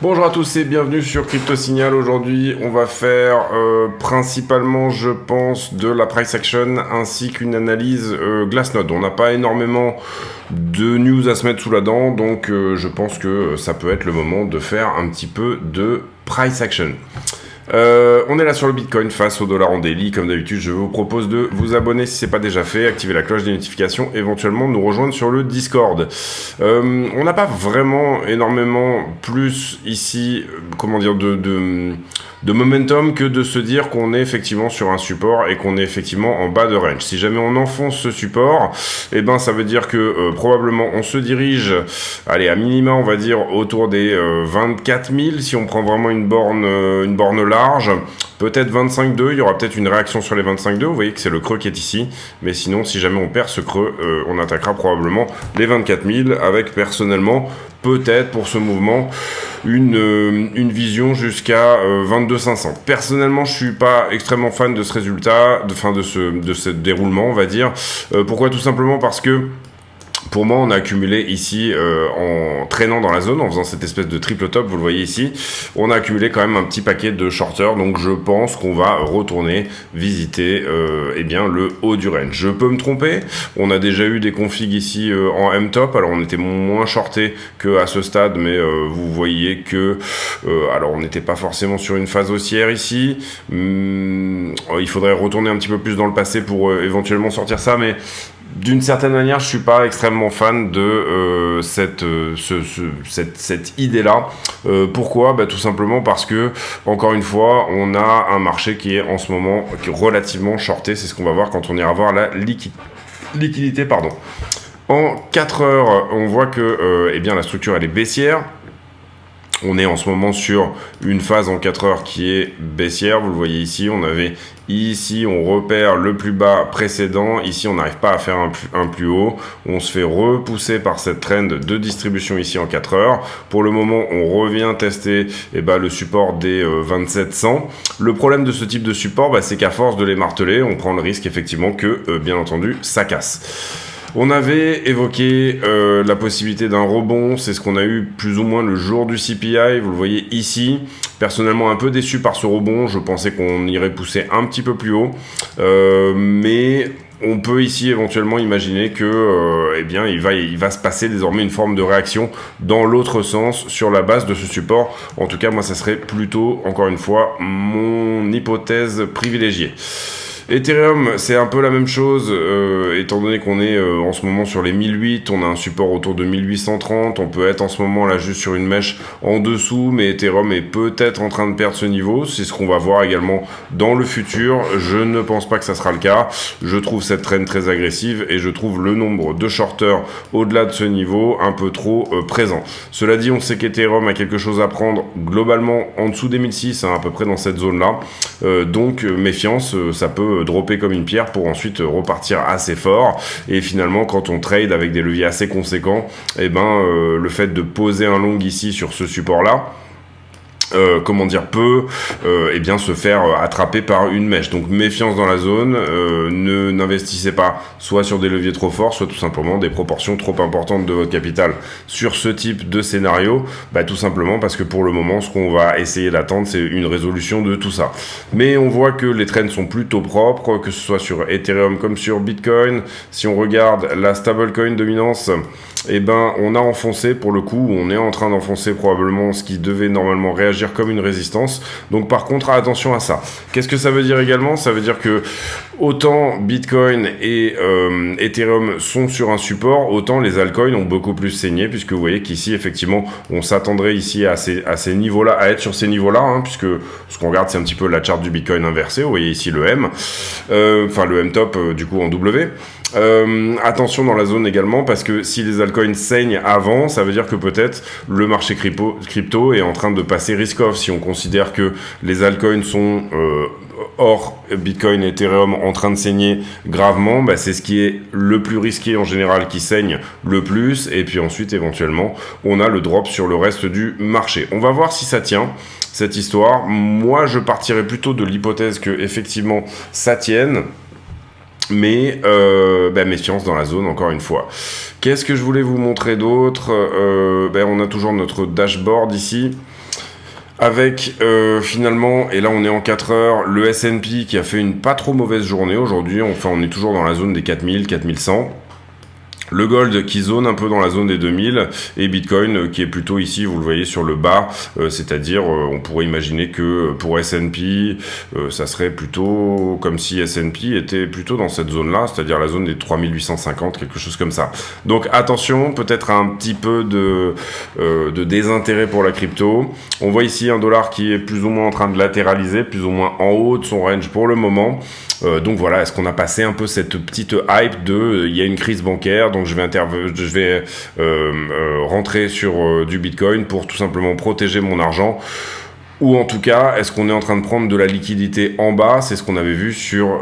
Bonjour à tous et bienvenue sur Crypto Signal. Aujourd'hui, on va faire principalement, je pense, de la price action ainsi qu'une analyse Glassnode. On n'a pas énormément de news à se mettre sous la dent, donc je pense que ça peut être le moment de faire un petit peu de price action. On est là sur le Bitcoin face au dollar en daily. Comme d'habitude, je vous propose de vous abonner si ce n'est pas déjà fait, activer la cloche des notifications, éventuellement nous rejoindre sur le Discord. On n'a pas vraiment énormément plus ici, de momentum que de se dire qu'on est effectivement sur un support et qu'on est effectivement en bas de range. Si jamais on enfonce ce support, eh ben ça veut dire que probablement on se dirige, allez, à minima on va dire autour des 24 000 si on prend vraiment une borne large. Peut-être 25,2, il y aura peut-être une réaction sur les 25,2, vous voyez que c'est le creux qui est ici, mais sinon si jamais on perd ce creux, on attaquera probablement les 24 000 avec personnellement peut-être pour ce mouvement une vision jusqu'à 22,500. Personnellement, je suis pas extrêmement fan de ce résultat, de ce déroulement, on va dire. Pourquoi? Tout simplement parce que pour moi, on a accumulé ici, en traînant dans la zone, en faisant cette espèce de triple top, vous le voyez ici, on a accumulé quand même un petit paquet de shorters, donc je pense qu'on va retourner visiter le haut du range. Je peux me tromper, on a déjà eu des configs ici en M-top, alors on était moins shorté qu'à ce stade, mais vous voyez que, alors on n'était pas forcément sur une phase haussière ici, il faudrait retourner un petit peu plus dans le passé pour éventuellement sortir ça, mais d'une certaine manière, je suis pas extrêmement fan de cette idée-là. Pourquoi? Tout simplement parce que, encore une fois, on a un marché qui est en ce moment relativement shorté. C'est ce qu'on va voir quand on ira voir la liquidité. En 4 heures, on voit que la structure elle est baissière. On est en ce moment sur une phase en 4 heures qui est baissière. Vous le voyez ici, ici on repère le plus bas précédent. Ici, on n'arrive pas à faire un plus haut. On se fait repousser par cette trend de distribution ici en 4 heures. Pour le moment, on revient tester le support des 2700. Le problème de ce type de support, c'est qu'à force de les marteler, on prend le risque effectivement que, bien entendu, ça casse. On avait évoqué la possibilité d'un rebond, c'est ce qu'on a eu plus ou moins le jour du CPI, vous le voyez ici. Personnellement un peu déçu par ce rebond, je pensais qu'on irait pousser un petit peu plus haut, mais on peut ici éventuellement imaginer que il va se passer désormais une forme de réaction dans l'autre sens sur la base de ce support. En tout cas, moi ça serait plutôt, encore une fois, mon hypothèse privilégiée. Ethereum, c'est un peu la même chose, étant donné qu'on est en ce moment sur les 1008, on a un support autour de 1830, on peut être en ce moment là juste sur une mèche en dessous, mais Ethereum est peut-être en train de perdre ce niveau, c'est ce qu'on va voir également dans le futur. Je ne pense pas que ça sera le cas, je trouve cette trend très agressive et je trouve le nombre de shorters au-delà de ce niveau un peu trop présent. Cela dit, on sait qu'Ethereum a quelque chose à prendre globalement en dessous des 1006, à peu près dans cette zone-là, donc méfiance, ça peut dropper comme une pierre pour ensuite repartir assez fort, et finalement quand on trade avec des leviers assez conséquents, le fait de poser un long ici sur ce support là peut se faire attraper par une mèche. Donc méfiance dans la zone, n'investissez pas soit sur des leviers trop forts, soit tout simplement des proportions trop importantes de votre capital sur ce type de scénario, tout simplement parce que pour le moment ce qu'on va essayer d'attendre c'est une résolution de tout ça. Mais on voit que les trends sont plutôt propres, que ce soit sur Ethereum comme sur Bitcoin. Si on regarde la stablecoin dominance, on a enfoncé, pour le coup, on est en train d'enfoncer probablement ce qui devait normalement réagir comme une résistance. Donc par contre, attention à ça. Qu'est-ce que ça veut dire également? Ça veut dire que autant Bitcoin et Ethereum sont sur un support, autant les altcoins ont beaucoup plus saigné, puisque vous voyez qu'ici, effectivement, on s'attendrait ici à ces niveaux-là, à être sur ces niveaux-là, puisque ce qu'on regarde, c'est un petit peu la charte du Bitcoin inversée. Vous voyez ici le M, le M-top, du coup, en W. Attention dans la zone également, parce que si les altcoins saignent avant, ça veut dire que peut-être le marché crypto est en train de passer risk-off. Si on considère que les altcoins sont hors Bitcoin et Ethereum en train de saigner gravement, c'est ce qui est le plus risqué en général qui saigne le plus, et puis ensuite éventuellement on a le drop sur le reste du marché. On va voir si ça tient cette histoire. Moi je partirais plutôt de l'hypothèse que effectivement ça tienne. Mais méfiance dans la zone, encore une fois. Qu'est-ce que je voulais vous montrer d'autre? On a toujours notre dashboard ici. Avec finalement, et là on est en 4 heures, le S&P qui a fait une pas trop mauvaise journée aujourd'hui. Enfin, on est toujours dans la zone des 4000, 4100. Le gold qui zone un peu dans la zone des 2000 et Bitcoin qui est plutôt ici, vous le voyez sur le bas, c'est-à-dire on pourrait imaginer que pour S&P, ça serait plutôt comme si S&P était plutôt dans cette zone-là, c'est-à-dire la zone des 3850, quelque chose comme ça. Donc attention, peut-être un petit peu de désintérêt pour la crypto. On voit ici un dollar qui est plus ou moins en train de latéraliser, plus ou moins en haut de son range pour le moment. Donc voilà, est-ce qu'on a passé un peu cette petite hype de il y a une crise bancaire, donc je vais rentrer sur du Bitcoin pour tout simplement protéger mon argent, ou en tout cas, est-ce qu'on est en train de prendre de la liquidité en bas? C'est ce qu'on avait vu sur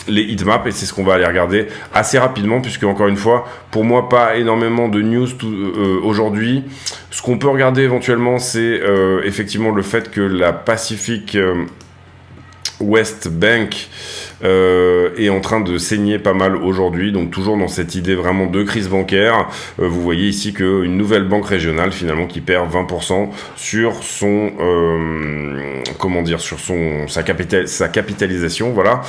les heatmaps, et c'est ce qu'on va aller regarder assez rapidement, puisque encore une fois, pour moi, pas énormément de news aujourd'hui. Ce qu'on peut regarder éventuellement, c'est effectivement le fait que la Pacific West Bank est en train de saigner pas mal aujourd'hui, donc toujours dans cette idée vraiment de crise bancaire. Vous voyez ici qu'une nouvelle banque régionale finalement qui perd 20% sur son sa capitalisation, voilà.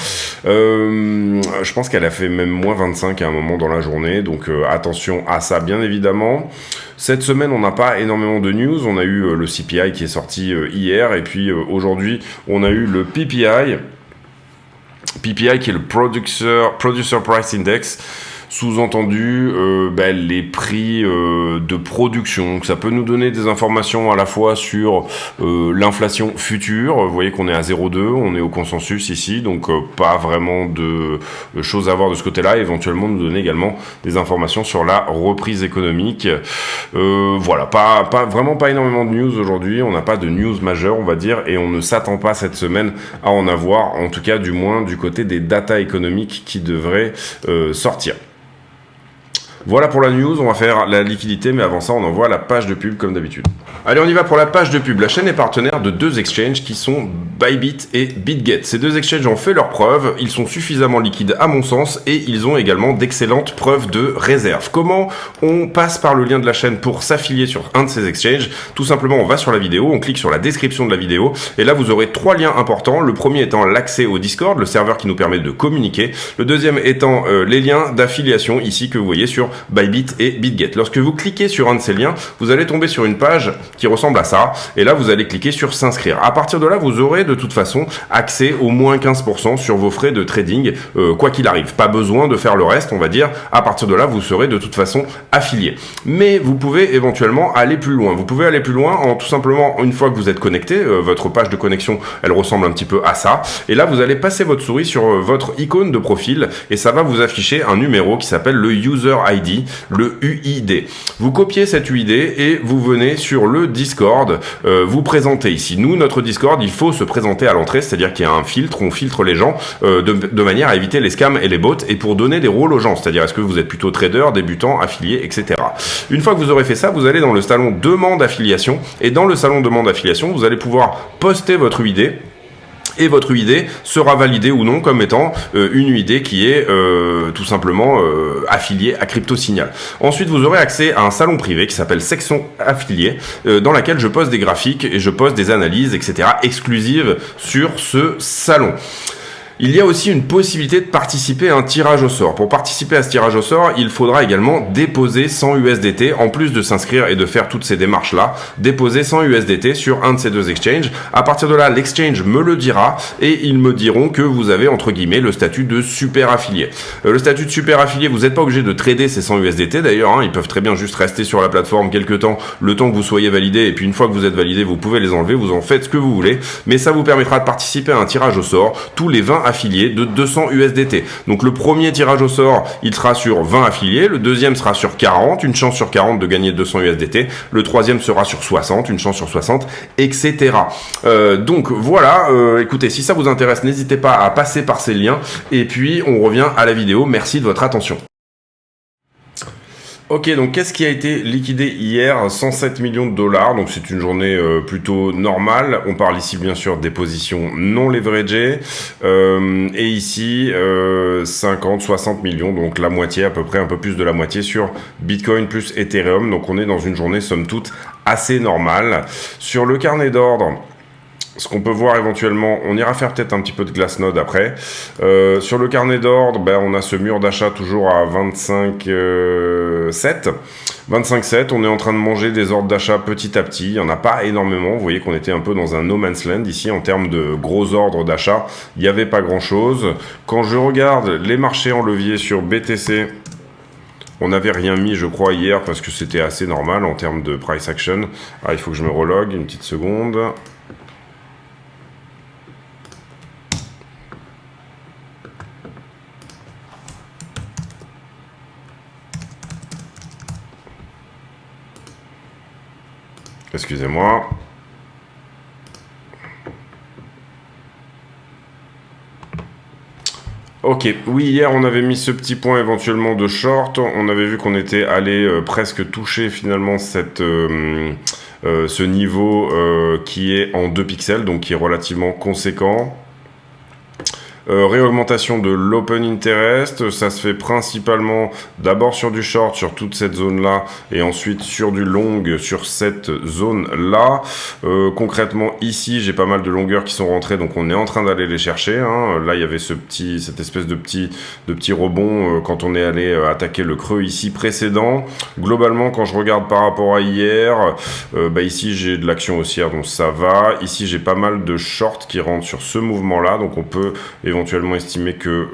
Je pense qu'elle a fait même moins 25 à un moment dans la journée, donc attention à ça bien évidemment. Cette semaine, on n'a pas énormément de news. On a eu le CPI qui est sorti hier, et puis aujourd'hui, on a eu le PPI qui est le Producer Price Index. Sous-entendu, les prix de production. Donc, ça peut nous donner des informations à la fois sur l'inflation future. Vous voyez qu'on est à 0,2, on est au consensus ici, donc pas vraiment de choses à voir de ce côté-là. Éventuellement, nous donner également des informations sur la reprise économique. Voilà, vraiment pas énormément de news aujourd'hui. On n'a pas de news majeures, on va dire, et on ne s'attend pas cette semaine à en avoir, en tout cas du moins du côté des data économiques qui devraient sortir. Voilà pour la news, on va faire la liquidité, mais avant ça, on envoie la page de pub comme d'habitude. Allez, on y va pour la page de pub. La chaîne est partenaire de 2 exchanges qui sont Bybit et BitGet. Ces 2 exchanges ont fait leurs preuves, ils sont suffisamment liquides à mon sens, et ils ont également d'excellentes preuves de réserve. Comment on passe par le lien de la chaîne pour s'affilier sur un de ces exchanges? Tout simplement, on va sur la vidéo, on clique sur la description de la vidéo, et là, vous aurez 3 liens importants. Le premier étant l'accès au Discord, le serveur qui nous permet de communiquer. Le deuxième étant les liens d'affiliation, ici, que vous voyez sur Bybit et BitGet. Lorsque vous cliquez sur un de ces liens, vous allez tomber sur une page qui ressemble à ça, et là vous allez cliquer sur s'inscrire. À partir de là, vous aurez de toute façon accès au moins 15% sur vos frais de trading, quoi qu'il arrive. Pas besoin de faire le reste, on va dire. À partir de là, vous serez de toute façon affilié. Mais vous pouvez éventuellement aller plus loin. Vous pouvez aller plus loin en tout simplement, une fois que vous êtes connecté, votre page de connexion, elle ressemble un petit peu à ça, et là vous allez passer votre souris sur votre icône de profil, et ça va vous afficher un numéro qui s'appelle le User ID, le UID. Vous copiez cet UID et vous venez sur le Discord, vous présentez ici. Nous, notre Discord, il faut se présenter à l'entrée, c'est-à-dire qu'il y a un filtre, on filtre les gens de manière à éviter les scams et les bots, et pour donner des rôles aux gens, c'est-à-dire est-ce que vous êtes plutôt trader, débutant, affilié, etc. Une fois que vous aurez fait ça, vous allez dans le salon demande affiliation, et dans le salon demande affiliation, vous allez pouvoir poster votre UID, et votre UID sera validé ou non comme étant une UID qui est tout simplement affiliée à CryptoSignal. Ensuite, vous aurez accès à un salon privé qui s'appelle Section Affiliée, dans laquelle je poste des graphiques et je poste des analyses, etc. exclusives sur ce salon. Il y a aussi une possibilité de participer à un tirage au sort. Pour participer à ce tirage au sort, il faudra également déposer 100 USDT, en plus de s'inscrire et de faire toutes ces démarches-là, déposer 100 USDT sur un de ces 2 exchanges. À partir de là, l'exchange me le dira, et ils me diront que vous avez, entre guillemets, le statut de super affilié. Le statut de super affilié, vous n'êtes pas obligé de trader ces 100 USDT d'ailleurs, ils peuvent très bien juste rester sur la plateforme quelques temps, le temps que vous soyez validé, et puis une fois que vous êtes validé, vous pouvez les enlever, vous en faites ce que vous voulez, mais ça vous permettra de participer à un tirage au sort tous les 20 affiliés de 200 USDT. Donc le premier tirage au sort, il sera sur 20 affiliés, le deuxième sera sur 40, une chance sur 40 de gagner 200 USDT, le troisième sera sur 60, une chance sur 60, etc. Donc voilà, écoutez, si ça vous intéresse, n'hésitez pas à passer par ces liens, et puis on revient à la vidéo. Merci de votre attention. Ok, donc qu'est-ce qui a été liquidé hier? 107 millions de dollars, donc c'est une journée plutôt normale. On parle ici bien sûr des positions non leveragées. Et ici, 50, 60 millions, donc la moitié à peu près, un peu plus de la moitié sur Bitcoin plus Ethereum. Donc on est dans une journée somme toute assez normale. Sur le carnet d'ordre, ce qu'on peut voir éventuellement, on ira faire peut-être un petit peu de Glassnode après. Sur le carnet d'ordre, ben, on a ce mur d'achat toujours à 25,7. 25,7, on est en train de manger des ordres d'achat petit à petit. Il n'y en a pas énormément. Vous voyez qu'on était un peu dans un no man's land ici en termes de gros ordres d'achat. Il n'y avait pas grand-chose. Quand je regarde les marchés en levier sur BTC, on n'avait rien mis, je crois, hier parce que c'était assez normal en termes de price action. Ah, il faut que je me relogue une petite seconde. Excusez-moi. Ok, oui, hier on avait mis ce petit point éventuellement de short. On avait vu qu'on était allé presque toucher finalement ce niveau qui est en 2 pixels, donc qui est relativement conséquent. Réaugmentation de l'open interest, ça se fait principalement d'abord sur du short, sur toute cette zone-là, et ensuite sur du long, sur cette zone-là. Concrètement, ici, j'ai pas mal de longueurs qui sont rentrées, donc on est en train d'aller les chercher. Hein. Là, il y avait cette espèce de petit rebond quand on est allé attaquer le creux ici précédent. Globalement, quand je regarde par rapport à hier, ici, j'ai de l'action haussière, donc ça va. Ici, j'ai pas mal de shorts qui rentrent sur ce mouvement-là, donc on peut éventuellement estimer que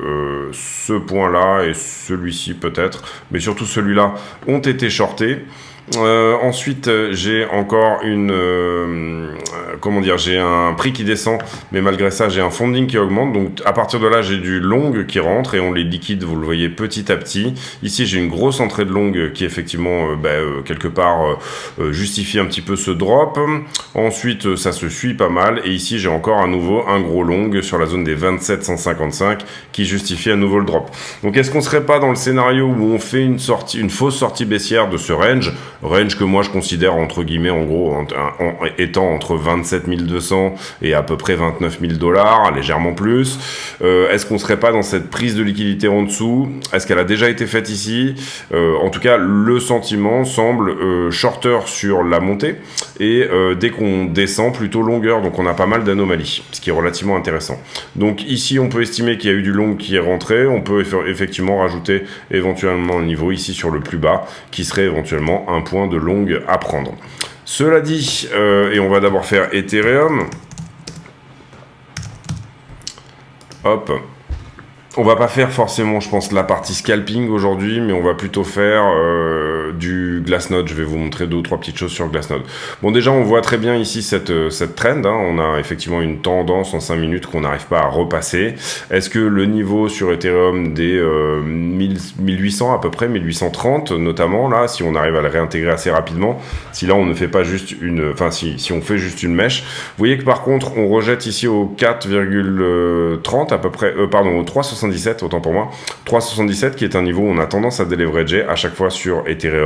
ce point-là et celui-ci peut-être, mais surtout celui-là, ont été shortés. Ensuite, j'ai encore j'ai un prix qui descend, mais malgré ça, j'ai un funding qui augmente. Donc, à partir de là, j'ai du long qui rentre et on les liquide, vous le voyez, petit à petit. Ici, j'ai une grosse entrée de long qui, effectivement, quelque part, justifie un petit peu ce drop. Ensuite, ça se suit pas mal. Et ici, j'ai encore à nouveau un gros long sur la zone des 27,155 qui justifie à nouveau le drop. Donc, est-ce qu'on serait pas dans le scénario où on fait une fausse sortie baissière de ce range que moi je considère entre guillemets en gros étant entre 27 200 et à peu près 29 000 dollars, légèrement plus. Est-ce qu'on serait pas dans cette prise de liquidité en dessous? Est-ce qu'elle a déjà été faite ici? En tout cas, le sentiment semble shorter sur la montée et dès qu'on descend plutôt longueur, donc on a pas mal d'anomalies, ce qui est relativement intéressant. Donc ici on peut estimer qu'il y a eu du long qui est rentré, on peut effectivement rajouter éventuellement un niveau ici sur le plus bas qui serait éventuellement un point de longue à prendre. Cela dit, et on va d'abord faire Ethereum. Hop. On va pas faire forcément, je pense, la partie scalping aujourd'hui, mais on va plutôt faire du Glassnode. Je vais vous montrer 2 ou 3 petites choses sur Glassnode. Bon, déjà, on voit très bien ici cette trend. Hein. On a effectivement une tendance en 5 minutes qu'on n'arrive pas à repasser. Est-ce que le niveau sur Ethereum des 1800 à peu près, 1830 notamment, là, si on arrive à le réintégrer assez rapidement, si là on ne fait pas juste si on fait juste une mèche, vous voyez que par contre, on rejette ici au 4,30 à peu près, au 3,77, autant pour moi, 3,77 qui est un niveau où on a tendance à déleverager à chaque fois sur Ethereum.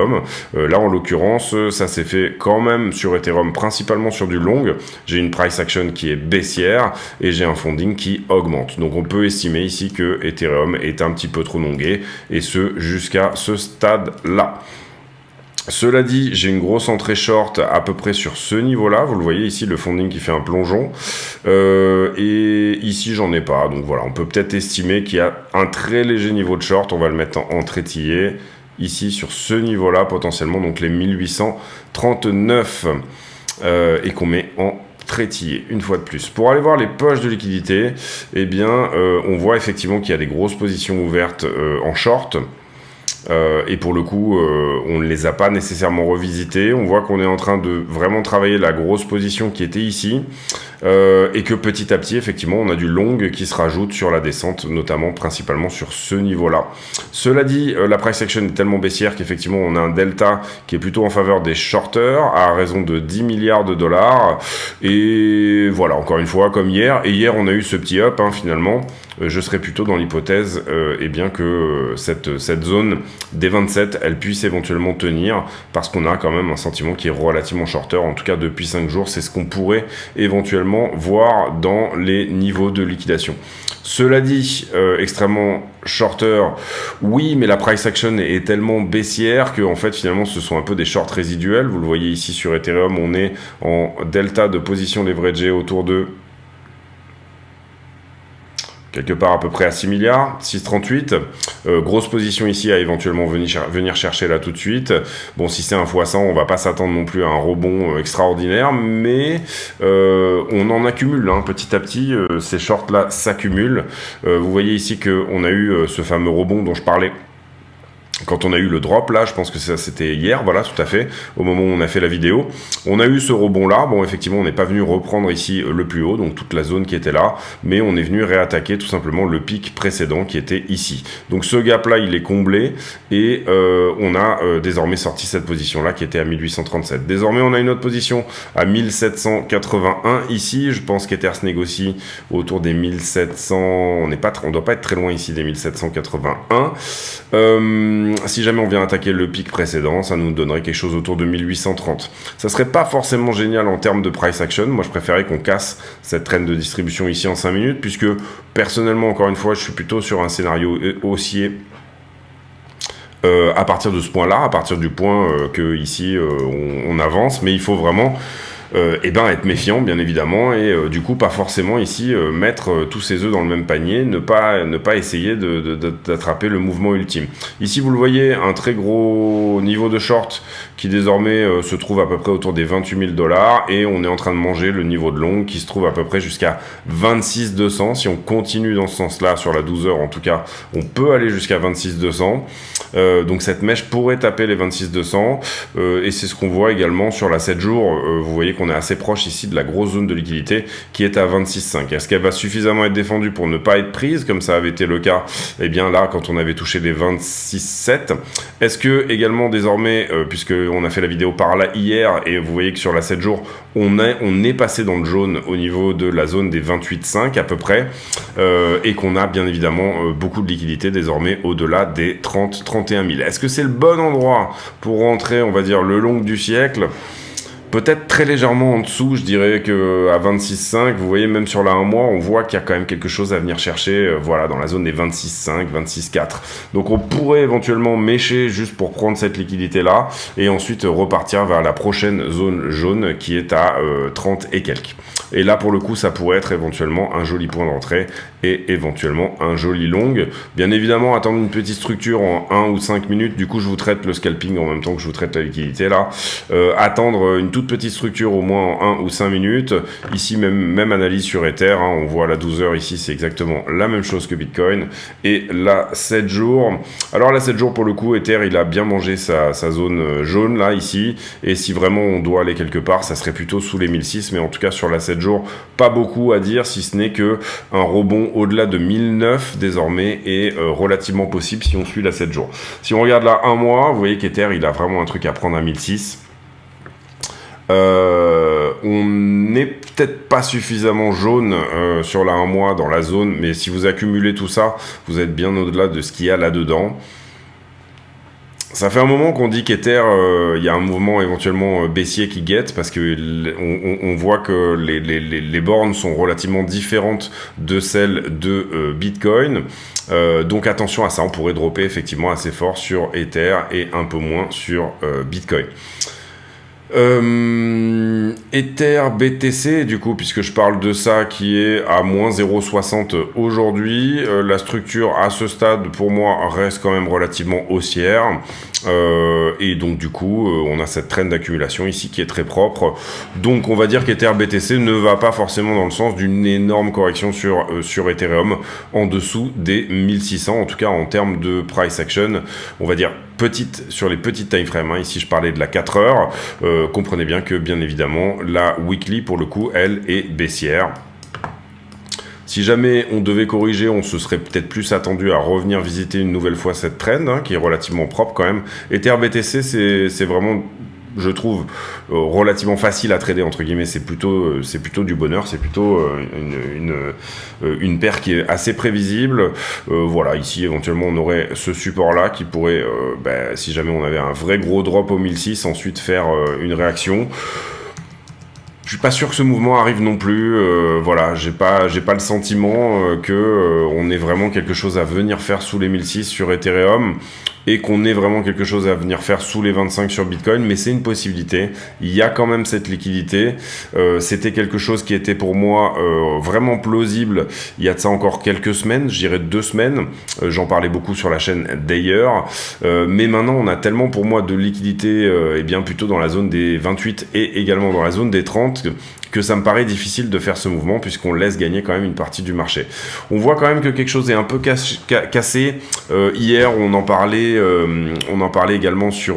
Là, en l'occurrence, ça s'est fait quand même sur Ethereum, principalement sur du long. J'ai une price action qui est baissière et j'ai un funding qui augmente. Donc, on peut estimer ici que Ethereum est un petit peu trop longué et ce, jusqu'à ce stade-là. Cela dit, j'ai une grosse entrée short à peu près sur ce niveau-là. Vous le voyez ici, le funding qui fait un plongeon. Et ici, j'en ai pas. Donc voilà, on peut peut-être estimer qu'il y a un très léger niveau de short. On va le mettre en trétillé. Ici, sur ce niveau-là, potentiellement, donc les 1839. Et qu'on met en trétillé, une fois de plus. Pour aller voir les poches de liquidité, eh bien, on voit effectivement qu'il y a des grosses positions ouvertes en short. Et pour le coup, on ne les a pas nécessairement revisitées. On voit qu'on est en train de vraiment travailler la grosse position qui était ici. et que petit à petit, effectivement, on a du long qui se rajoute sur la descente, notamment principalement sur ce niveau-là. Cela dit, la price action est tellement baissière qu'effectivement, on a un delta qui est plutôt en faveur des shorters à raison de 10 milliards de dollars. Et voilà, encore une fois, comme hier. Et hier, on a eu ce petit up, hein, finalement. Je serais plutôt dans l'hypothèse eh bien que cette zone des 27, elle puisse éventuellement tenir, parce qu'on a quand même un sentiment qui est relativement shorter, en tout cas depuis 5 jours, c'est ce qu'on pourrait éventuellement voir dans les niveaux de liquidation. Cela dit, extrêmement shorter, oui, mais la price action est tellement baissière que en fait finalement ce sont un peu des shorts résiduels. Vous le voyez ici sur Ethereum, on est en delta de position leveragée autour de quelque part à peu près à 6 milliards, 6,38. Grosse position ici à éventuellement venir chercher là tout de suite. Bon, si c'est un x100, on va pas s'attendre non plus à un rebond extraordinaire, mais on en accumule, hein, petit à petit. Ces shorts-là s'accumulent. Vous voyez ici qu'on a eu ce fameux rebond dont je parlais quand on a eu le drop là, je pense que ça c'était hier, voilà, tout à fait, au moment où on a fait la vidéo. On a eu ce rebond là, bon effectivement on n'est pas venu reprendre ici le plus haut, donc toute la zone qui était là, mais on est venu réattaquer tout simplement le pic précédent qui était ici. Donc ce gap là il est comblé et on a désormais sorti cette position là qui était à 1837. Désormais on a une autre position à 1781 ici, je pense qu'Ether se négocie autour des 1700, on doit pas être très loin ici des 1781. Si jamais on vient attaquer le pic précédent, ça nous donnerait quelque chose autour de 1830. Ça serait pas forcément génial en termes de price action. Moi, je préférais qu'on casse cette trend de distribution ici en 5 minutes, puisque personnellement, encore une fois, je suis plutôt sur un scénario haussier à partir de ce point-là, à partir du point que ici on avance, mais il faut vraiment être méfiant bien évidemment et du coup pas forcément ici mettre tous ses œufs dans le même panier, ne pas essayer d'attraper le mouvement ultime. Ici vous le voyez, un très gros niveau de short qui désormais se trouve à peu près autour des 28 000 $ et on est en train de manger le niveau de long qui se trouve à peu près jusqu'à 26 200. Si on continue dans ce sens-là sur la 12 heures en tout cas, on peut aller jusqu'à 26 200. Donc cette mèche pourrait taper les 26 200 et c'est ce qu'on voit également sur la 7 jours. Vous voyez qu'on est assez proche ici de la grosse zone de liquidité qui est à 26,5. Est-ce qu'elle va suffisamment être défendue pour ne pas être prise comme ça avait été le cas eh bien là quand on avait touché les 26,7? Est-ce que également désormais puisque on a fait la vidéo par là hier et vous voyez que sur la 7 jours on est passé dans le jaune au niveau de la zone des 28,5 à peu près et qu'on a bien évidemment beaucoup de liquidité désormais au-delà des 30-31 000. Est-ce que c'est le bon endroit pour rentrer, on va dire, le long du siècle? Peut-être très légèrement en dessous, je dirais qu'à 26,5, vous voyez même sur la 1 mois, on voit qu'il y a quand même quelque chose à venir chercher, voilà, dans la zone des 26,5, 26,4. Donc on pourrait éventuellement mécher juste pour prendre cette liquidité-là, et ensuite repartir vers la prochaine zone jaune qui est à 30 et quelques. Et là, pour le coup, ça pourrait être éventuellement un joli point d'entrée et éventuellement un joli long. Bien évidemment, attendre une petite structure en 1 ou 5 minutes. Du coup, je vous traite le scalping en même temps que je vous traite la liquidité là. Attendre une toute petite structure au moins en 1 ou 5 minutes. Ici, même analyse sur Ether. Hein, on voit la 12 heures ici, c'est exactement la même chose que Bitcoin. Et la 7 jours. Alors, la 7 jours, pour le coup, Ether, il a bien mangé sa zone jaune là, ici. Et si vraiment on doit aller quelque part, ça serait plutôt sous les 1006. Mais en tout cas, sur la 7 jours, pas beaucoup à dire, si ce n'est que un rebond au-delà de 1009 désormais est relativement possible si on suit la 7 jours. Si on regarde là 1 mois, vous voyez qu'Ether, il a vraiment un truc à prendre à 1006. On n'est peut-être pas suffisamment jaune sur la 1 mois dans la zone, mais si vous accumulez tout ça, vous êtes bien au-delà de ce qu'il y a là-dedans. Ça fait un moment qu'on dit qu'Ether, il y a un mouvement éventuellement baissier qui guette parce que on voit que les bornes sont relativement différentes de celles de Bitcoin. Donc attention à ça, on pourrait dropper effectivement assez fort sur Ether et un peu moins sur Bitcoin. Ether BTC du coup, puisque je parle de ça, qui est à moins 0,60 aujourd'hui, la structure à ce stade pour moi reste quand même relativement haussière et donc du coup on a cette trend d'accumulation ici qui est très propre, donc on va dire qu'Ether BTC ne va pas forcément dans le sens d'une énorme correction sur Ethereum en dessous des 1600, en tout cas en termes de price action, on va dire sur les petites time frames, hein. Ici je parlais de la 4 heures, comprenez bien que bien évidemment la weekly pour le coup elle est baissière. Si jamais on devait corriger, on se serait peut-être plus attendu à revenir visiter une nouvelle fois cette trend, hein, qui est relativement propre quand même. EtherBTC, c'est vraiment, je trouve, relativement facile à trader, entre guillemets. C'est plutôt du bonheur, c'est plutôt une paire qui est assez prévisible. Voilà, ici éventuellement on aurait ce support-là qui pourrait, si jamais on avait un vrai gros drop au 1006, ensuite faire une réaction. Je suis pas sûr que ce mouvement arrive non plus. Voilà, j'ai pas le sentiment que on ait vraiment quelque chose à venir faire sous les 1006 sur Ethereum et qu'on ait vraiment quelque chose à venir faire sous les 25 sur Bitcoin, mais c'est une possibilité. Il y a quand même cette liquidité. C'était quelque chose qui était pour moi vraiment plausible il y a de ça encore quelques semaines, je dirais 2 semaines. J'en parlais beaucoup sur la chaîne d'ailleurs. Mais maintenant, on a tellement pour moi de liquidité, et bien plutôt dans la zone des 28 et également dans la zone des 30, que ça me paraît difficile de faire ce mouvement puisqu'on laisse gagner quand même une partie du marché. On voit quand même que quelque chose est un peu cassé. Hier, on en parlait également sur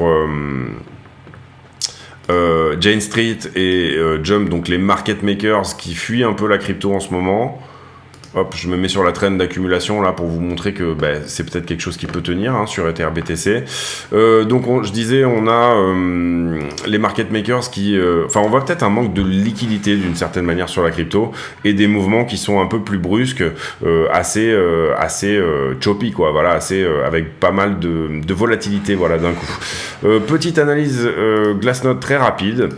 Jane Street et Jump, donc les market makers qui fuient un peu la crypto en ce moment. Hop, je me mets sur la trend d'accumulation là pour vous montrer que c'est peut-être quelque chose qui peut tenir, hein, sur EtherBTC. Donc je disais, on a les market makers qui... on voit peut-être un manque de liquidité d'une certaine manière sur la crypto et des mouvements qui sont un peu plus brusques, assez choppy, quoi, voilà, assez avec pas mal de volatilité, voilà, d'un coup. Petite analyse Glassnode très rapide.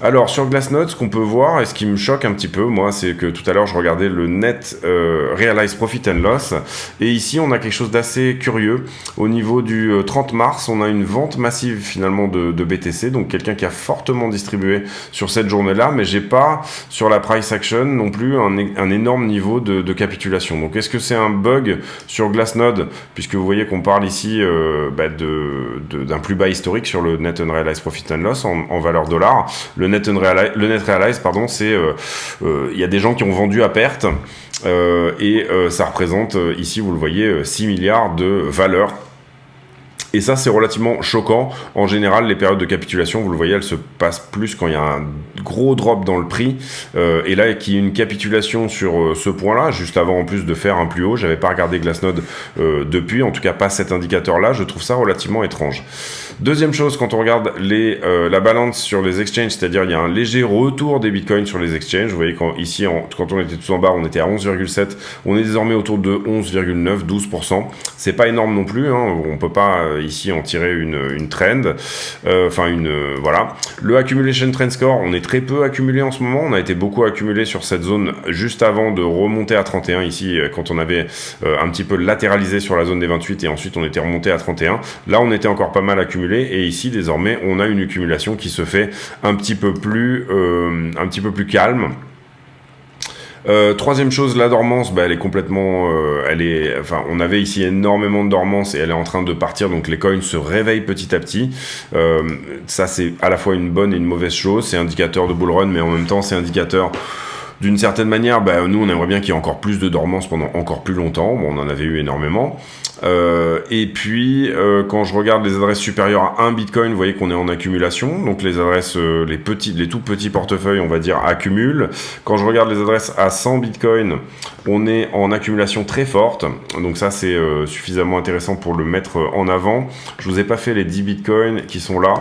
Alors sur Glassnode, ce qu'on peut voir et ce qui me choque un petit peu, moi, c'est que tout à l'heure je regardais le net Realized Profit and Loss, et ici on a quelque chose d'assez curieux. Au niveau du 30 mars, on a une vente massive finalement de BTC, donc quelqu'un qui a fortement distribué sur cette journée-là, mais j'ai pas sur la price action non plus un énorme niveau de capitulation. Donc est-ce que c'est un bug sur Glassnode, puisque vous voyez qu'on parle ici d'un plus bas historique sur le net Unrealized Profit and Loss en valeur dollar. Le net realized, pardon, c'est il y a des gens qui ont vendu à perte et ça représente ici, vous le voyez, 6 milliards de valeur. Et ça, c'est relativement choquant. En général, les périodes de capitulation, vous le voyez, elles se passent plus quand il y a un gros drop dans le prix. Et là, qu'il y ait une capitulation sur ce point-là, juste avant en plus de faire un plus haut. J'avais pas regardé Glassnode depuis, en tout cas pas cet indicateur-là. Je trouve ça relativement étrange. Deuxième chose, quand on regarde la balance sur les exchanges, c'est-à-dire il y a un léger retour des bitcoins sur les exchanges. Vous voyez, quand on était tout en bas, on était à 11,7. On est désormais autour de 11,9, 12%. C'est pas énorme non plus, hein. On peut pas ici en tirer une trend, voilà. Le accumulation trend score, on est très peu accumulé en ce moment. On a été beaucoup accumulé sur cette zone juste avant de remonter à 31 ici, quand on avait un petit peu latéralisé sur la zone des 28 et ensuite on était remonté à 31. Là, on était encore pas mal accumulé et ici désormais on a une accumulation qui se fait un petit peu plus calme. Troisième chose, la dormance, elle est complètement, on avait ici énormément de dormance et elle est en train de partir, donc les coins se réveillent petit à petit. Ça, c'est à la fois une bonne et une mauvaise chose. C'est indicateur de bull run, mais en même temps, c'est indicateur d'une certaine manière. Nous, on aimerait bien qu'il y ait encore plus de dormance pendant encore plus longtemps. Bon, on en avait eu énormément. Et puis, quand je regarde les adresses supérieures à 1 Bitcoin, vous voyez qu'on est en accumulation. Donc les adresses, les tout petits portefeuilles, on va dire, accumulent. Quand je regarde les adresses à 100 Bitcoin, on est en accumulation très forte. Donc ça, c'est suffisamment intéressant pour le mettre en avant. Je vous ai pas fait les 10 Bitcoins qui sont là.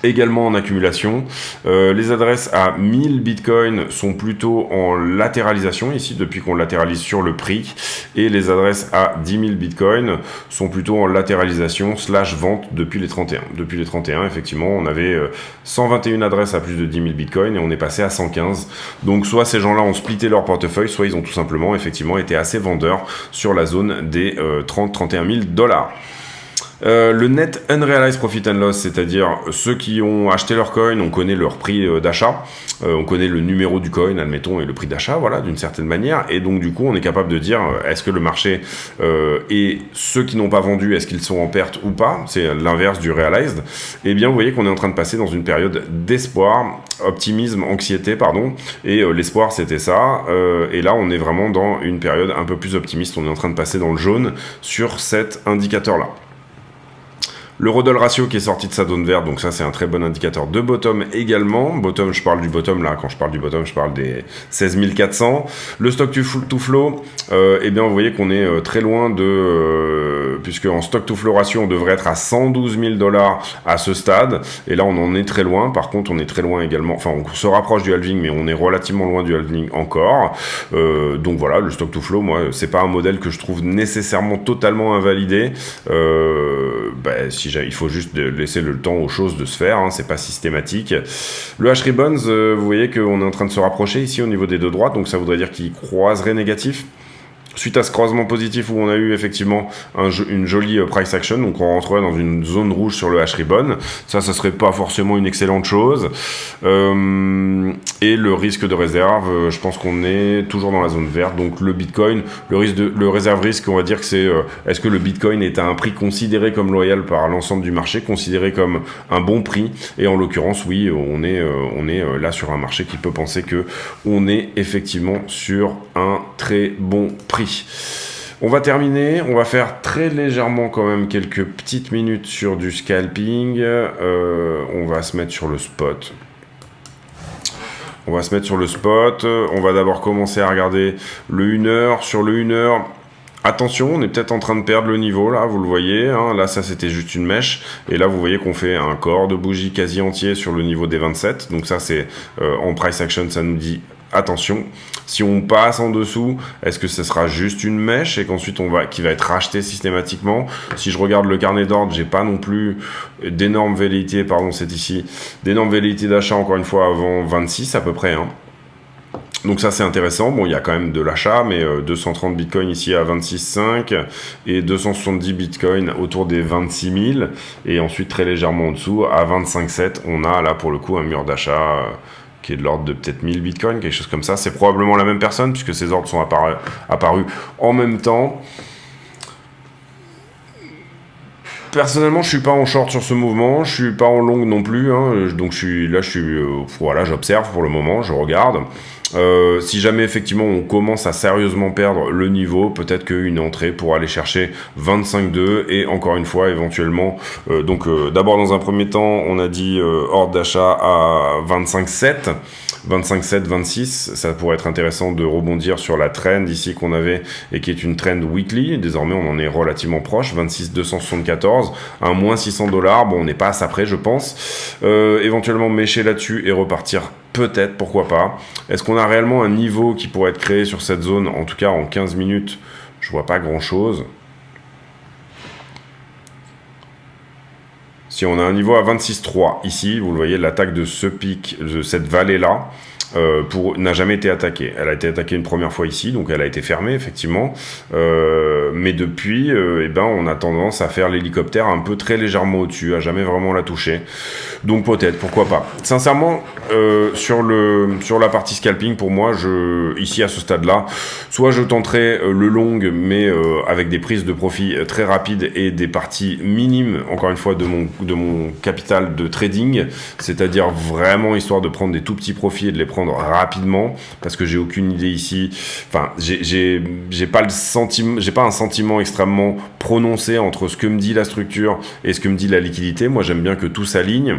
Également en accumulation. Les adresses à 1000 Bitcoin sont plutôt en latéralisation ici depuis qu'on latéralise sur le prix, et les adresses à 10 000 Bitcoin sont plutôt en latéralisation / vente depuis les 31. Depuis les 31, effectivement, on avait 121 adresses à plus de 10 000 Bitcoin et on est passé à 115. Donc soit ces gens-là ont splitté leur portefeuille, soit ils ont tout simplement effectivement été assez vendeurs sur la zone des 30-31 000 $. Le net Unrealized Profit and Loss, c'est-à-dire ceux qui ont acheté leur coin, on connaît leur prix d'achat, on connaît le numéro du coin, admettons, et le prix d'achat, voilà, d'une certaine manière, et donc du coup on est capable de dire est-ce que le marché et ceux qui n'ont pas vendu, est-ce qu'ils sont en perte ou pas, c'est l'inverse du Realized. Et bien vous voyez qu'on est en train de passer dans une période d'espoir, optimisme, anxiété, pardon, et l'espoir c'était ça, et là on est vraiment dans une période un peu plus optimiste, on est en train de passer dans le jaune sur cet indicateur-là. Le Rodol Ratio qui est sorti de sa zone verte, donc ça c'est un très bon indicateur de bottom également. Bottom, je parle du bottom là, quand je parle du bottom, je parle des 16 400. Le stock to flow, eh bien vous voyez qu'on est très loin de... puisque en stock to flow ratio, on devrait être à 112 000 $ à ce stade. Et là, on en est très loin. Par contre, on est très loin également. Enfin, on se rapproche du halving, mais on est relativement loin du halving encore. Donc voilà, le stock to flow, moi, c'est pas un modèle que je trouve nécessairement totalement invalidé. Il faut juste laisser le temps aux choses de se faire, hein, c'est pas systématique. Le H-Ribbons, vous voyez qu'on est en train de se rapprocher ici au niveau des deux droites, donc ça voudrait dire qu'il croiserait négatif. Suite à ce croisement positif où on a eu effectivement une jolie price action, donc on rentrerait dans une zone rouge sur le H-Ribbon, ça serait pas forcément une excellente chose. Et le risque de réserve, je pense qu'on est toujours dans la zone verte, donc le Bitcoin, le réserve risque, on va dire que c'est est-ce que le Bitcoin est à un prix considéré comme loyal par l'ensemble du marché, considéré comme un bon prix, et en l'occurrence oui, on est là sur un marché qui peut penser que on est effectivement sur un très bon prix. On va terminer, on va faire très légèrement quand même quelques petites minutes sur du scalping. On va se mettre sur le spot. On va d'abord commencer à regarder le 1 heure. Sur le 1 heure, attention, on est peut-être en train de perdre le niveau, là, vous le voyez. Hein, là, ça, c'était juste une mèche. Et là, vous voyez qu'on fait un corps de bougie quasi entier sur le niveau des 27. Donc ça, c'est en price action, ça nous dit... Attention, si on passe en dessous, est-ce que ce sera juste une mèche et qu'ensuite qui va être racheté systématiquement? Si je regarde le carnet d'ordre, j'ai pas non plus d'énormes velléités, c'est ici, d'énormes velléités d'achat encore une fois avant 26 à peu près. Hein. Donc ça c'est intéressant, bon il y a quand même de l'achat, mais 230 bitcoins ici à 26,5 et 270 bitcoins autour des 26 000 et ensuite très légèrement en dessous à 25,7 on a là pour le coup un mur d'achat qui est de l'ordre de peut-être 1000 bitcoins, quelque chose comme ça. C'est probablement la même personne, puisque ces ordres sont apparus en même temps. Personnellement, je suis pas en short sur ce mouvement, je suis pas en long non plus, hein, donc j'observe pour le moment, je regarde. Si jamais effectivement on commence à sérieusement perdre le niveau, peut-être qu'une entrée pour aller chercher 25,2 et encore une fois éventuellement d'abord dans un premier temps on a dit ordre d'achat à 25,7 26, ça pourrait être intéressant de rebondir sur la trend ici qu'on avait et qui est une trend weekly, désormais on en est relativement proche, 26,274 à moins $600, bon on n'est pas à ça près je pense, éventuellement mécher là-dessus et repartir peut-être, pourquoi pas. Est-ce qu'on a réellement un niveau qui pourrait être créé sur cette zone? En tout cas, en 15 minutes, je vois pas grand-chose. Si on a un niveau à 26,3, ici, vous le voyez, l'attaque de ce pic, de cette vallée-là, n'a jamais été attaquée. Elle a été attaquée une première fois ici, donc elle a été fermée, effectivement. Mais depuis, on a tendance à faire l'hélicoptère un peu très légèrement au-dessus, à jamais vraiment la toucher. Donc peut-être, pourquoi pas. Sincèrement, sur la partie scalping, pour moi, ici à ce stade-là, soit je tenterai le long, mais avec des prises de profit très rapides et des parties minimes, encore une fois, de mon capital de trading, c'est-à-dire vraiment histoire de prendre des tout petits profits et de les prendre rapidement, parce que j'ai aucune idée ici. Enfin, j'ai pas un sentiment extrêmement prononcé entre ce que me dit la structure et ce que me dit la liquidité. Moi, j'aime bien que tout s'aligne.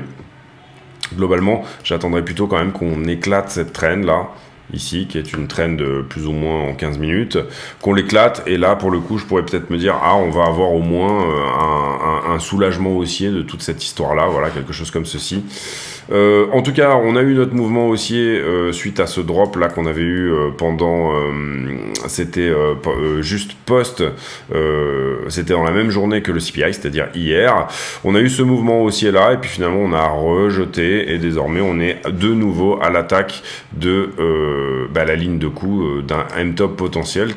Globalement, j'attendrais plutôt quand même qu'on éclate cette trend là, ici, qui est une trend de plus ou moins en 15 minutes, qu'on l'éclate, et là, pour le coup, je pourrais peut-être me dire, on va avoir au moins un soulagement haussier de toute cette histoire-là, voilà, quelque chose comme ceci. En tout cas, on a eu notre mouvement haussier suite à ce drop là qu'on avait eu pendant, c'était juste post, c'était dans la même journée que le CPI, c'est-à-dire hier. On a eu ce mouvement haussier là, et puis finalement on a rejeté, et désormais on est de nouveau à l'attaque de la ligne de coup d'un M-top potentiel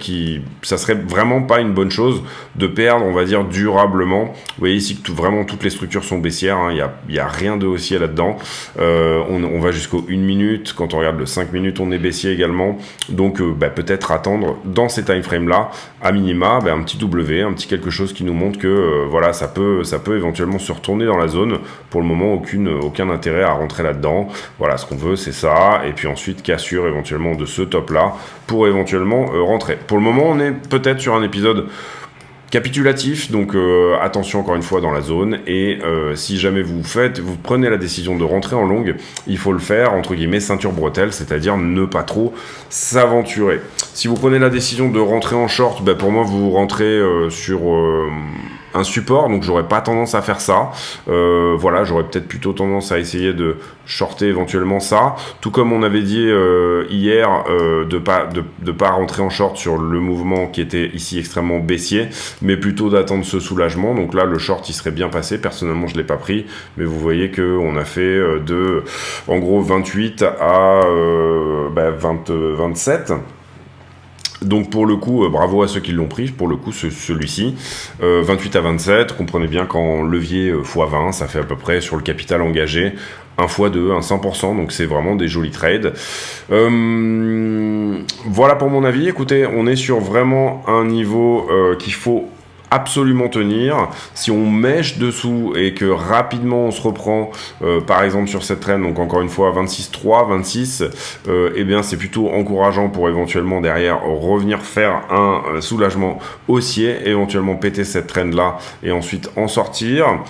ça serait vraiment pas une bonne chose de perdre, on va dire, durablement. Vous voyez ici que vraiment toutes les structures sont baissières, hein, y a rien de haussier là-dedans. On va jusqu'au 1 minute, quand on regarde le 5 minutes on est baissier également, donc peut-être attendre dans ces time frames là à minima un petit W, un petit quelque chose qui nous montre que voilà, ça peut éventuellement se retourner dans la zone. Pour le moment aucun intérêt à rentrer là-dedans, voilà, ce qu'on veut c'est ça, et puis ensuite cassure éventuellement de ce top là pour éventuellement rentrer. Pour le moment on est peut-être sur un épisode Capitulatif, donc attention encore une fois dans la zone, et si jamais vous prenez la décision de rentrer en longue, il faut le faire entre guillemets ceinture bretelle, c'est-à-dire ne pas trop s'aventurer. Si vous prenez la décision de rentrer en short, ben pour moi vous rentrez sur un support, donc j'aurais pas tendance à faire ça. Voilà, j'aurais peut-être plutôt tendance à essayer de shorter éventuellement ça, tout comme on avait dit hier de pas rentrer en short sur le mouvement qui était ici extrêmement baissier, mais plutôt d'attendre ce soulagement. Donc là le short il serait bien passé, personnellement je l'ai pas pris, mais vous voyez que on a fait en gros 28 à 27. Donc pour le coup, bravo à ceux qui l'ont pris, pour le coup celui-ci, 28 à 27, comprenez bien qu'en levier x20, ça fait à peu près sur le capital engagé, 1 x2, un 100%, donc c'est vraiment des jolis trades. Voilà pour mon avis, écoutez, on est sur vraiment un niveau qu'il faut absolument tenir. Si on mèche dessous et que rapidement on se reprend par exemple sur cette traîne, donc encore une fois 26,3, 26, eh bien c'est plutôt encourageant pour éventuellement derrière revenir faire un soulagement haussier, éventuellement péter cette traîne là et ensuite en sortir.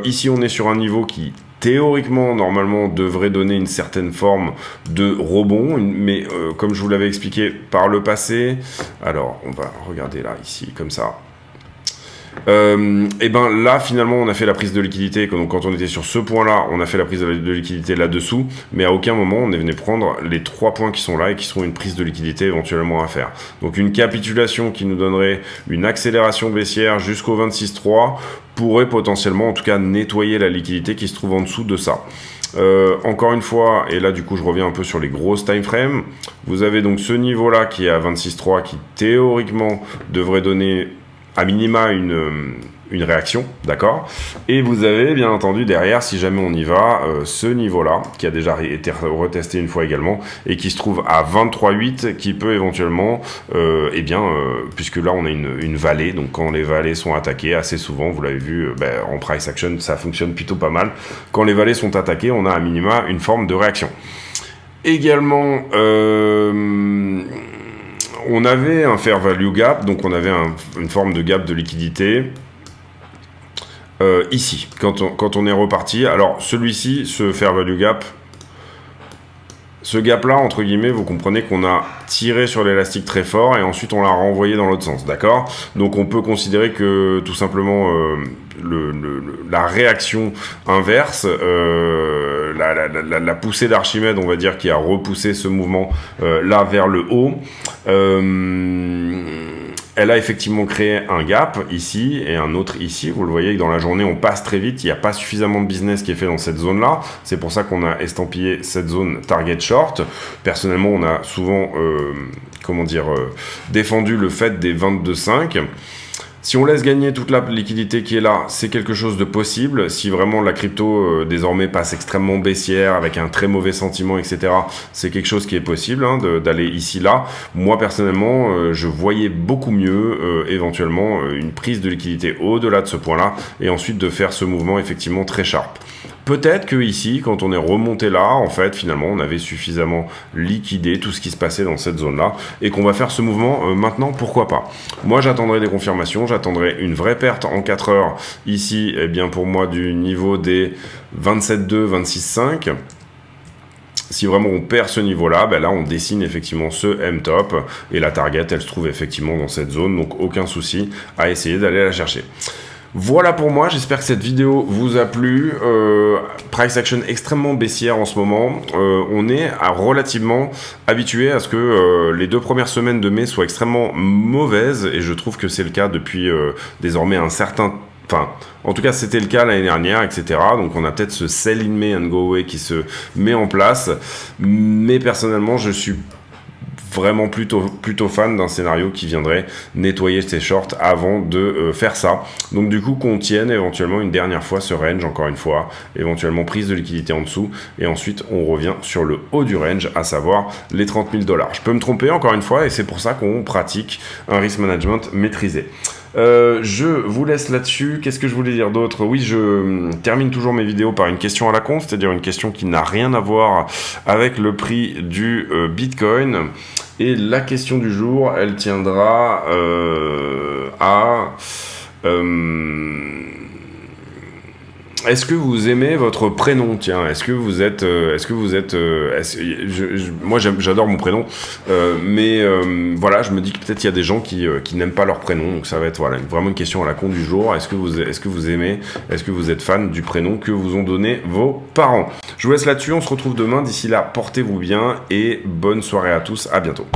Ici on est sur un niveau qui théoriquement, normalement, devrait donner une certaine forme de rebond, mais comme je vous l'avais expliqué par le passé, alors on va regarder là, ici, comme ça. Et ben là finalement on a fait la prise de liquidité, donc quand on était sur ce point là on a fait la prise de liquidité là dessous, mais à aucun moment on est venu prendre les 3 points qui sont là et qui seront une prise de liquidité éventuellement à faire. Donc une capitulation qui nous donnerait une accélération baissière jusqu'au 26,3 pourrait potentiellement en tout cas nettoyer la liquidité qui se trouve en dessous de ça. Encore une fois, et là du coup je reviens un peu sur les grosses time frames, vous avez donc ce niveau là qui est à 26,3 qui théoriquement devrait donner à minima une réaction, d'accord? Et vous avez bien entendu derrière, si jamais on y va, ce niveau-là, qui a déjà été retesté une fois également, et qui se trouve à 23,8, qui peut éventuellement, puisque là on a une vallée, donc quand les vallées sont attaquées, assez souvent, vous l'avez vu, en price action, ça fonctionne plutôt pas mal. Quand les vallées sont attaquées, on a à minima une forme de réaction. Également, on avait un fair value gap, donc on avait une forme de gap de liquidité ici, quand on est reparti. Alors celui-ci, ce fair value gap, ce gap-là, entre guillemets, vous comprenez qu'on a tiré sur l'élastique très fort et ensuite on l'a renvoyé dans l'autre sens, d'accord? Donc on peut considérer que tout simplement la réaction inverse, la poussée d'Archimède, on va dire, qui a repoussé ce mouvement là vers le haut, elle a effectivement créé un gap ici et un autre ici. Vous le voyez que dans la journée, on passe très vite. Il n'y a pas suffisamment de business qui est fait dans cette zone-là. C'est pour ça qu'on a estampillé cette zone target short. Personnellement, on a souvent défendu le fait des 22,5. Si on laisse gagner toute la liquidité qui est là, c'est quelque chose de possible. Si vraiment la crypto désormais passe extrêmement baissière avec un très mauvais sentiment, etc., c'est quelque chose qui est possible d'aller ici là. Moi personnellement, je voyais beaucoup mieux éventuellement une prise de liquidité au-delà de ce point-là et ensuite de faire ce mouvement effectivement très sharp. Peut-être que ici, quand on est remonté là, en fait, finalement, on avait suffisamment liquidé tout ce qui se passait dans cette zone-là et qu'on va faire ce mouvement maintenant, pourquoi pas. Moi, j'attendrai des confirmations, j'attendrai une vraie perte en 4 heures ici, eh bien, pour moi, du niveau des 27,2, 26,5. Si vraiment on perd ce niveau-là, là on dessine effectivement ce M-top et la target, elle se trouve effectivement dans cette zone, donc aucun souci à essayer d'aller la chercher. Voilà pour moi, j'espère que cette vidéo vous a plu. Price action extrêmement baissière en ce moment. On est relativement habitué à ce que les 2 premières semaines de mai soient extrêmement mauvaises et je trouve que c'est le cas depuis désormais un certain temps. Enfin, en tout cas, c'était le cas l'année dernière, etc. Donc, on a peut-être ce sell in May and go away qui se met en place. Mais personnellement, je suis vraiment plutôt fan d'un scénario qui viendrait nettoyer ces shorts avant de faire ça. Donc du coup qu'on tienne éventuellement une dernière fois ce range, encore une fois, éventuellement prise de liquidité en dessous et ensuite on revient sur le haut du range, à savoir les 30 000 $. Je peux me tromper encore une fois et c'est pour ça qu'on pratique un risk management maîtrisé. Je vous laisse là-dessus. Qu'est-ce que je voulais dire d'autre? Oui, je termine toujours mes vidéos par une question à la con, c'est-à-dire une question qui n'a rien à voir avec le prix du Bitcoin. Et la question du jour, elle tiendra à... est-ce que vous aimez votre prénom? Tiens, moi j'adore mon prénom, mais voilà, je me dis que peut-être il y a des gens qui n'aiment pas leur prénom, donc ça va être vraiment une question à la con du jour. Est-ce que vous aimez, est-ce que vous êtes fan du prénom que vous ont donné vos parents? Je vous laisse là-dessus, on se retrouve demain. D'ici là, portez-vous bien et bonne soirée à tous. À bientôt.